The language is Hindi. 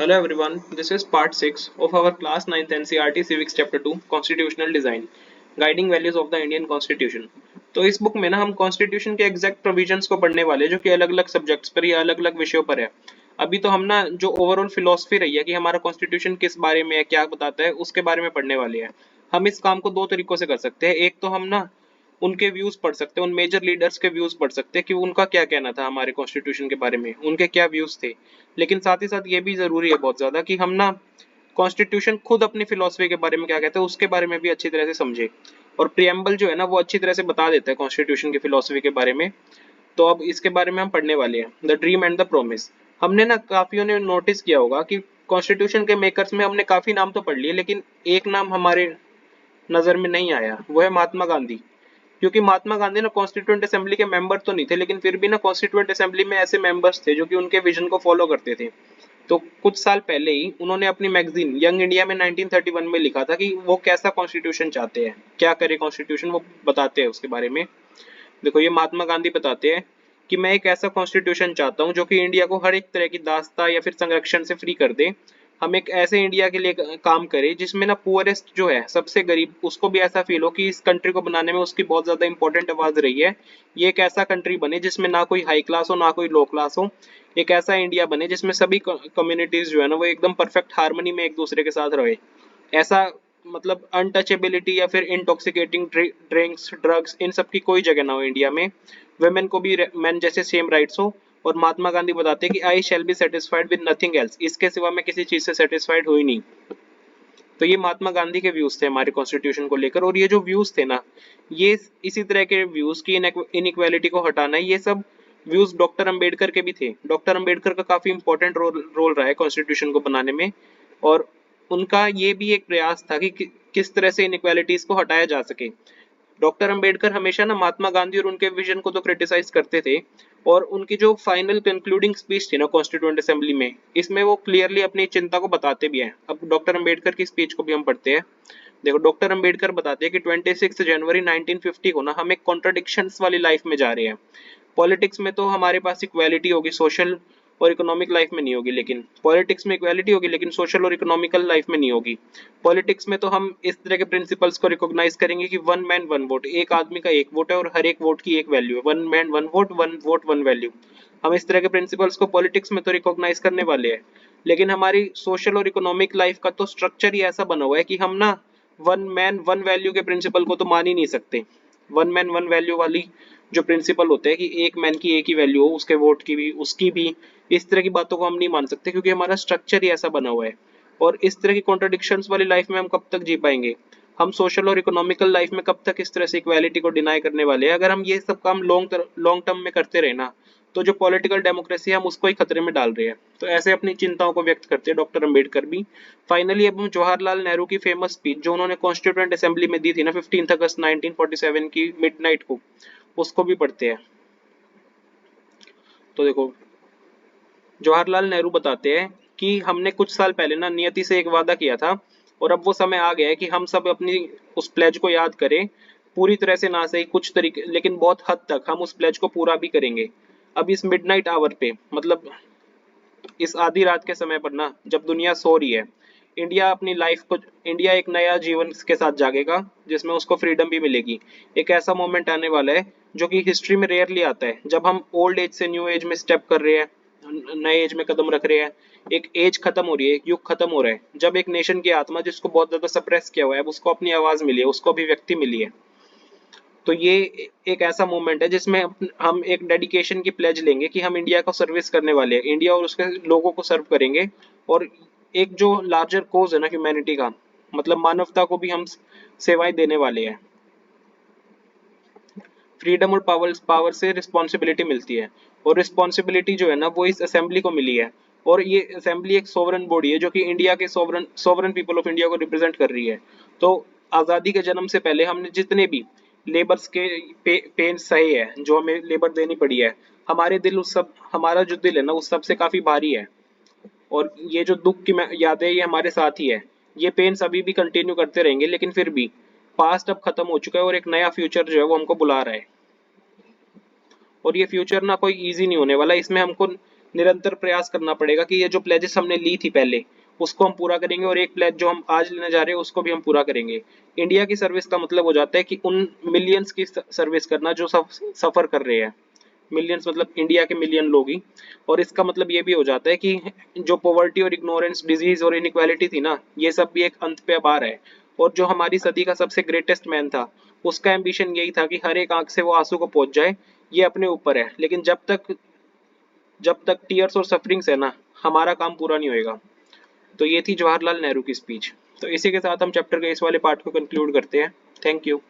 Hello everyone, this is part 6 of our class 9th NCERT Civics Chapter 2 Constitutional Design Guiding Values of the Indian Constitution। तो इस बुक में ना हम कॉन्स्टिट्यूशन के एग्जैक्ट प्रोविजंस को पढ़ने वाले हैं जो कि अलग अलग सब्जेक्ट्स पर या अलग अलग विषयों पर है। अभी तो हम ना जो ओवरऑल फिलोसफी रही है कि हमारा कॉन्स्टिट्यूशन किस बारे में है, क्या बताता है, उसके बारे में पढ़ने वाले हैं। हम इस काम को दो तरीकों से कर सकते हैं। एक तो हम ना उनके व्यूज पढ़ सकते हैं, उन मेजर लीडर्स के व्यूज पढ़ सकते हैं कि उनका क्या कहना था हमारे कॉन्स्टिट्यूशन के बारे में, उनके क्या व्यूज थे। लेकिन साथ ही साथ ये भी जरूरी है बहुत ज्यादा कि हम ना कॉन्स्टिट्यूशन खुद अपनी फिलोसफी के बारे में क्या कहते हैं उसके बारे में भी अच्छी तरह से समझे। और प्रियम्बल जो है ना वो अच्छी तरह से बता देता है कॉन्स्टिट्यूशन की फिलोसफी के बारे में। तो अब इसके बारे में हम पढ़ने वाले हैं, the dream and the promise. हमने ना काफियों ने नोटिस किया होगा कि कॉन्स्टिट्यूशन के मेकर्स में हमने काफी नाम तो पढ़ लिए, लेकिन एक नाम हमारे नजर में नहीं आया, वो है महात्मा गांधी। क्योंकि महात्मा गांधी ना कॉन्स्टिट्यूएंट असेंबली के मेंबर तो नहीं थे, लेकिन फिर भी ना कॉन्स्टिट्यूएंट असेंबली में ऐसे मेंबर्स थे जो कि उनके विजन को फॉलो करते थे। तो कुछ साल पहले ही उन्होंने अपनी मैगजीन यंग इंडिया में 1931 में लिखा था कि वो कैसा कॉन्स्टिट्यूशन चाहते हैं, क्या करे कॉन्स्टिट्यूशन, वो बताते हैं उसके बारे में। देखो, ये महात्मा गांधी बताते हैं कि मैं एक ऐसा कॉन्स्टिट्यूशन चाहता हूँ जो कि इंडिया को हर एक तरह की दासता या फिर संरक्षण से फ्री कर दे। हम एक ऐसे इंडिया के लिए काम करें जिसमें ना पुअरेस्ट जो है, सबसे गरीब, उसको भी ऐसा फील हो कि इस कंट्री को बनाने में उसकी बहुत ज्यादा इंपॉर्टेंट आवाज रही है। ये एक ऐसा कंट्री बने जिसमें ना कोई हाई क्लास हो ना कोई लो क्लास हो। एक ऐसा इंडिया बने जिसमें सभी कम्युनिटीज जो है ना वो एकदम परफेक्ट हार्मनी में एक दूसरे के साथ रहे। ऐसा मतलब अनटचेबिलिटी या फिर इंटॉक्सिकेटिंग ड्रिंक्स, ड्रग्स, इन सब की कोई जगह ना हो इंडिया में। वेमेन को भी मैन जैसे सेम राइट्स हो। और महात्मा गांधी बताते हैं कि I shall be satisfied with nothing else, इसके सिवा मैं किसी चीज से सेटिस्फाइड हुई नहीं। तो ये महात्मा गांधी के व्यूज थे हमारे कॉन्स्टिट्यूशन को लेकर। और ये जो व्यूज थे ना, ये इसी तरह के व्यूज की इनइक्वालिटी को हटाना है, ये सब व्यूज डॉक्टर अंबेडकर के भी थे। डॉक्टर अंबेडकर का काफी इंपॉर्टेंट रोल रहा है कॉन्स्टिट्यूशन को बनाने में। और उनका ये भी एक प्रयास था कि किस तरह से इनइक्वालिटीज को हटाया जा सके। डॉक्टर अंबेडकर हमेशा ना महात्मा गांधी और उनके विजन को तो क्रिटिसाइज करते थे। और उनकी जो फाइनल कंक्लूडिंग स्पीच थी ना कॉन्स्टिट्यूएंट असेंबली में, इसमें वो क्लियरली अपनी चिंता को बताते भी हैं। अब डॉक्टर अंबेडकर की स्पीच को भी हम पढ़ते हैं। देखो, डॉक्टर अंबेडकर बताते हैं कि 26 जनवरी 1950 को ना हम एक कॉन्ट्रडिक्शंस वाली लाइफ में जा रहे हैं। पॉलिटिक्स में तो हमारे पास इक्वालिटी होगी, सोशल और इकोनॉमिक लाइफ में नहीं होगी। लेकिन पॉलिटिक्स में इक्वालिटी होगी लेकिन सोशल और इकोनॉमिकल लाइफ में नहीं होगी। पॉलिटिक्स में तो हम इस तरह के प्रिंसिपल्स को रिकॉग्नाइज करेंगे कि वन मैन वन वोट, एक आदमी का एक वोट है और हर एक वोट की एक वैल्यू है। One man one vote one value. हम इस तरह के प्रिंसिपल्स को पॉलिटिक्स में तो रिकॉग्नाइज करने वाले हैं। लेकिन हमारी सोशल और इकोनॉमिक लाइफ का तो स्ट्रक्चर ही ऐसा बना हुआ है कि हम ना वन मैन वन वैल्यू के प्रिंसिपल को तो मान ही नहीं सकते। वन मैन वन वैल्यू वाली जो प्रिंसिपल होते हैं कि एक मैन की एक ही वैल्यू हो, उसके वोट की भी उसकी भी, इस तरह की बातों को हम नहीं मान सकते क्योंकि हमारा स्ट्रक्चर ही ऐसा बना हुआ है। और इस तरह की कॉन्ट्रडिक्शंस वाली लाइफ में हम कब तक जी पाएंगे? हम सोशल और इकोनॉमिकल लाइफ में कब तक इस तरह से इक्वालिटी को डिनाई करने वाले हैं? अगर हम ये सब काम लॉन्ग टर्म में करते रहे ना, तो जो पॉलिटिकल डेमोक्रेसी है हम उसको ही खतरे में डाल रहे हैं। तो ऐसे अपनी चिंताओं को व्यक्त करते हैं डॉक्टर अंबेडकर भी। फाइनली अब हम जवाहरलाल नेहरू की फेमस स्पीच जो उन्होंने कॉन्स्टिट्यूएंट असेंबली में दी थी ना 15 अगस्त 1947 की मिडनाइट को, उसको भी पढ़ते हैं। तो देखो, जवाहरलाल नेहरू बताते हैं कि हमने कुछ साल पहले ना नियति से एक वादा किया था और अब वो समय आ गया है कि हम सब अपनी उस प्लेज को याद करें। पूरी तरह से ना सही कुछ तरीके, लेकिन बहुत हद तक हम उस प्लेज को पूरा भी करेंगे। अब इस मिडनाइट आवर पे, मतलब इस आधी रात के समय पर ना, जब दुनिया सो रही है, इंडिया अपनी लाइफ को, इंडिया एक नया जीवन के साथ जागेगा जिसमें उसको फ्रीडम भी मिलेगी। एक ऐसा मोमेंट आने वाला है जो कि हिस्ट्री में रेयरली आता है, जब हम ओल्ड एज से न्यू एज में स्टेप कर रहे हैं, नए एज में कदम रख रहे हैं। एक एज खत्म हो रही है, एक युग खत्म हो रहा है, जब एक नेशन की आत्मा जिसको बहुत ज्यादा सप्रेस किया हुआ है, अब उसको अपनी आवाज मिली है, उसको अभिव्यक्ति मिली है। तो ये एक ऐसा मोमेंट है जिसमें हम एक डेडिकेशन की प्लेज लेंगे कि हम इंडिया को सर्विस करने वाले हैं, इंडिया और उसके लोगों को सर्व करेंगे। और एक जो लार्जर कोज है ना ह्यूमैनिटी का, मतलब मानवता को भी हम सेवाएं देने वाले हैं। फ्रीडम और पावर से रिस्पॉन्सिबिलिटी मिलती है। और रिस्पॉन्सिबिलिटी जो है ना वो इस असेंबली को मिली है। और ये असेंबली एक सोवरन बॉडी है जो कि इंडिया के sovereign sovereign people of India को रिप्रेजेंट कर रही है। तो आजादी के जन्म से पहले हमने जितने भी लेबर्स के पेन सहे है, जो हमें लेबर देनी पड़ी है, हमारे दिल उस सब, हमारा जो दिल है ना उस सब से काफी भारी है। और ये जो दुख की यादें ये हमारे साथ ही है। ये पेन्स अभी भी कंटिन्यू करते रहेंगे, लेकिन फिर भी पास्ट अब खत्म हो चुका है और एक नया फ्यूचर जो है वो हमको बुला रहा है। और ये फ्यूचर ना कोई इजी नहीं होने वाला, इसमें हमको निरंतर प्रयास करना पड़ेगा कि ये जो प्लेजेस हमने ली थी पहले उसको हम पूरा करेंगे, और एक प्लेज जो हम आज लेने जा रहे हैं उसको भी हम पूरा करेंगे। इंडिया की सर्विस का मतलब हो जाता है कि उन मिलियंस की सर्विस करना जो सफर कर रहे हैं। मिलियंस मतलब इंडिया के मिलियन लोग ही। और इसका मतलब ये भी हो जाता है कि जो पॉवर्टी और इग्नोरेंस, डिजीज और इनइक्वालिटी थी ना, ये सब भी एक अंत पे अब आ रहा है। और जो हमारी सदी का सबसे ग्रेटेस्ट मैन था, उसका एम्बिशन यही था कि हर एक आंख से वो आंसू को पहुंच जाए। ये अपने ऊपर है, लेकिन जब तक टीयर्स और सफरिंग्स है ना, हमारा काम पूरा नहीं होएगा। तो ये थी जवाहरलाल नेहरू की स्पीच। तो इसी के साथ हम चैप्टर के इस वाले पार्ट को कंक्लूड करते हैं। Thank you.